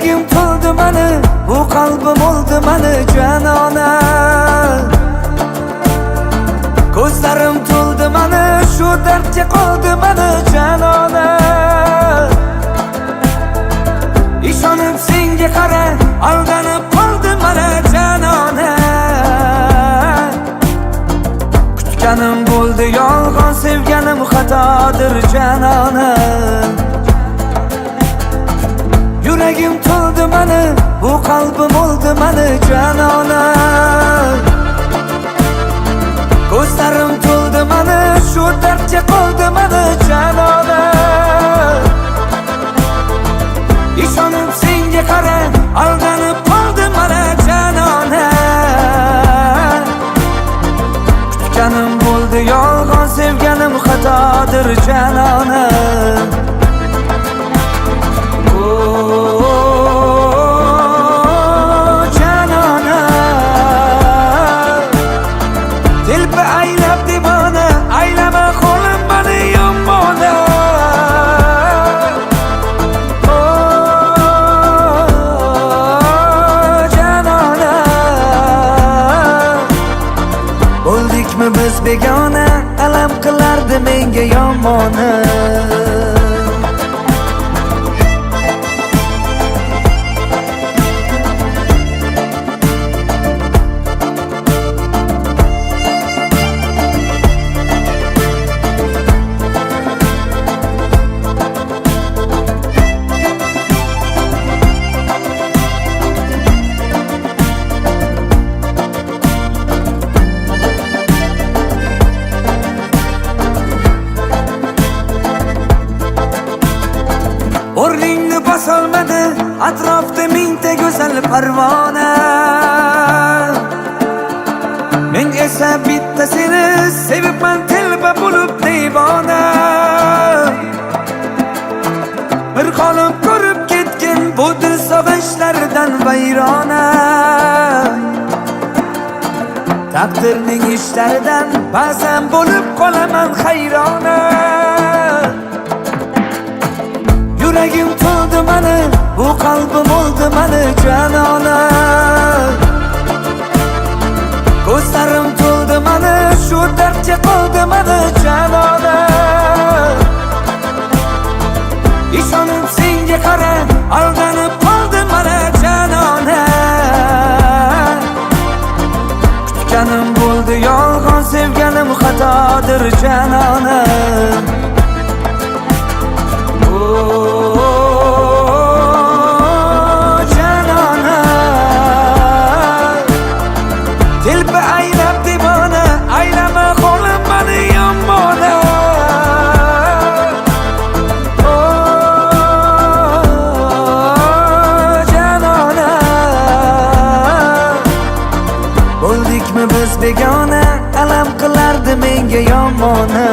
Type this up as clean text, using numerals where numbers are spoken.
Yuragim to'ldi mani, bu qalbim oldi mani janona. Ko'zlarim to'ldi mani, shu dardga qoldi mani janona. Ishonib senga qara, aldanib qoldim mana janona. Kutganim bo'ldi yolg'on, sevganim xatodir janona. Yuragim to'ldi mani, bu qalbim oldi mani janona. Ko'zlarim to'ldi mani, shu dardga qoldi mani janona. Ishonib senga qara, aldanib qoldim mana janona. Kutganim bo'ldi yolg'on, sevganim xatodir janona. Janona, dilba aylab divona, aylama qo'lim mani yomona. Janona, bo'ldikmi biz begona, alam qilardi menga yomona. O'rningni bosolmadi, atrofda mingta go'zal parvona. Men esa bitta seni sevibman, telba bo'lib devona. Bir qolib ko'rib ketgan bu dil sog'inchlaridan vayrona. Taqdirning ishlaridan ba'zan bo'lib qolaman hayrona. Yuragim to'ldi mani, bu qalbim oldi mani janona. Ko'zlarim to'ldi mani, shu dardga qoldi mani janona. Ishonib senga qara, aldanib qoldim mana janona. Kutganim bo'ldi yolg'on, sevganim xatodir janona. Janona, dilba aylab divona, aylama qo'lim mani yomona. Janona, bo'ldikmi biz begona, alam qilardi menga yomona.